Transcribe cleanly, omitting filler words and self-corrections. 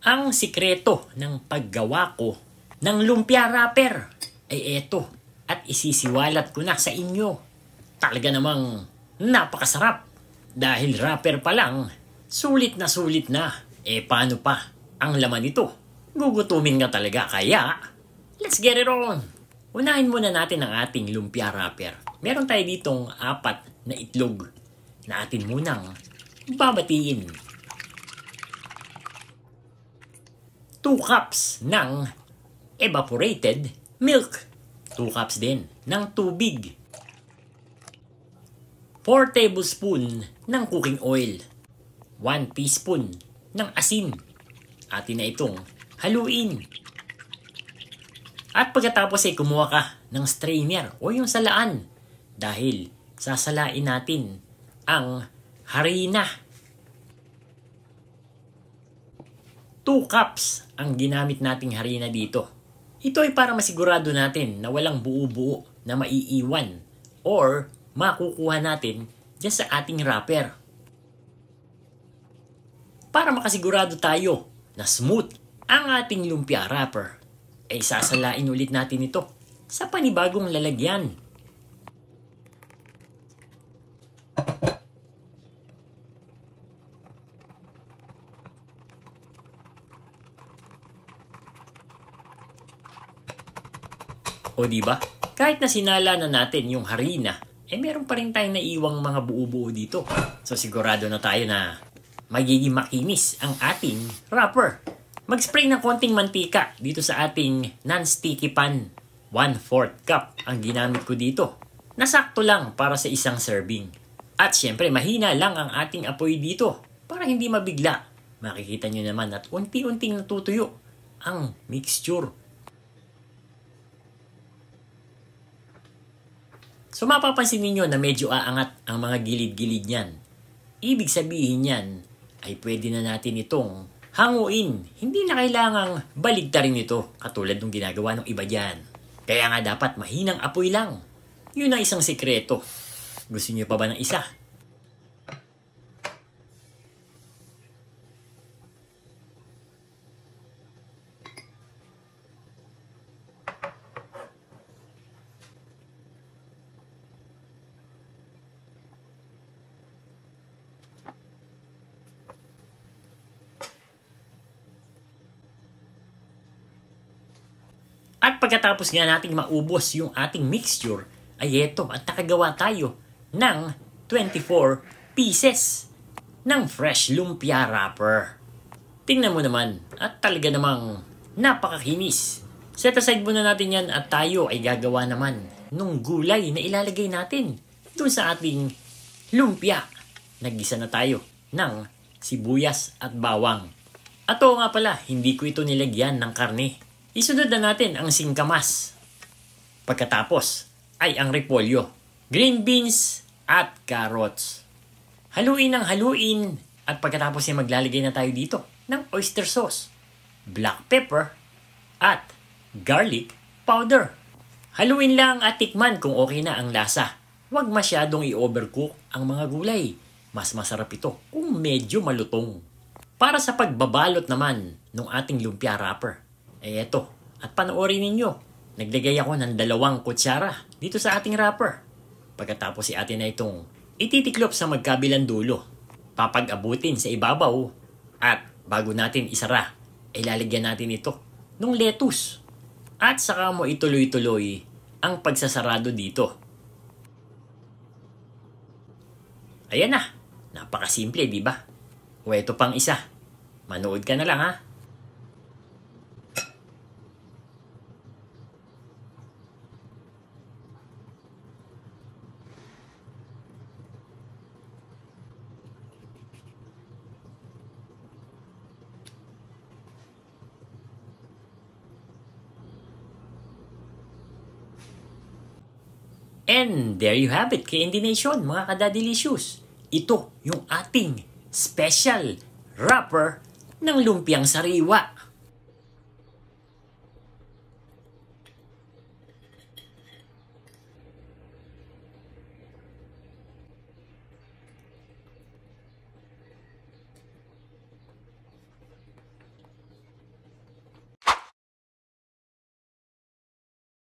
Ang sikreto ng paggawa ko ng lumpia wrapper ay eto at isisiwalat ko na sa inyo. Talaga namang napakasarap dahil wrapper pa lang, sulit na sulit na. Paano pa ang laman nito? Gugutumin ka talaga kaya let's get it on! Unahin muna natin ang ating lumpia wrapper. Meron tayo ditong 4 na itlog na atin munang babatiin. 2 cups ng evaporated milk. 2 cups din ng tubig. 4 tablespoon ng cooking oil. 1 teaspoon ng asin. Atin na itong haluin. At pagkatapos ay kumuha ka ng strainer o yung salaan dahil sasalain natin ang harina. 2 cups ang ginamit nating harina dito. Ito ay para masigurado natin na walang buo-buo na maiiwan or makukuha natin dyan sa ating wrapper. Para makasigurado tayo na smooth ang ating lumpia wrapper, ay sasalain ulit natin ito sa panibagong lalagyan. O diba? Kahit na sinala na natin yung harina, meron pa rin tayong naiwang mga buo-buo dito. So sigurado na tayo na magiging makinis ang ating wrapper. Mag-spray ng konting mantika dito sa ating non-sticky pan. 1/4 cup ang ginamit ko dito. Nasakto lang para sa isang serving. At syempre mahina lang ang ating apoy dito para hindi mabigla. Makikita nyo naman at unti-unting natutuyo ang mixture. So mapapansin ninyo na medyo aangat ang mga gilid-gilid niyan. Ibig sabihin niyan ay pwede na natin itong hanguin. Hindi na kailangang baligtarin ito katulad ng ginagawa ng iba dyan. Kaya nga dapat mahinang apoy lang. Yun ang isang sikreto. Gusto niyo pa ba ng isa? At pagkatapos nga nating maubos yung ating mixture, ay eto at nakagawa tayo ng 24 pieces ng fresh lumpia wrapper. Tingnan mo naman at talaga namang napakakinis. Set aside muna natin yan at tayo ay gagawa naman nung gulay na ilalagay natin dun sa ating lumpia. Naggisa na tayo ng sibuyas at bawang. At oo nga pala, hindi ko ito nilagyan ng karne. Isunod na natin ang singkamas. Pagkatapos ay ang repolyo, green beans at carrots. Haluin ng haluin at pagkatapos ay maglalagay na tayo dito ng oyster sauce, black pepper at garlic powder. Haluin lang at tikman kung okay na ang lasa. Huwag masyadong i-overcook ang mga gulay. Mas masarap ito kung medyo malutong. Para sa pagbabalot naman ng ating lumpia wrapper, eto, at panoorin ninyo, naglagay ako ng 2 kutsara dito sa ating wrapper. Pagkatapos atin na itong ititiklop sa magkabilang dulo. Papag-abutin sa ibabaw at bago natin isara, lalagyan natin ito ng lettuce. At saka mo ituloy-tuloy ang pagsasarado dito. Ayan na, napakasimple, di ba? O eto pang isa, manood ka na lang ha. And there you have it, KND Nation, mga kada-delicious. Ito yung ating special wrapper ng lumpiang sariwa.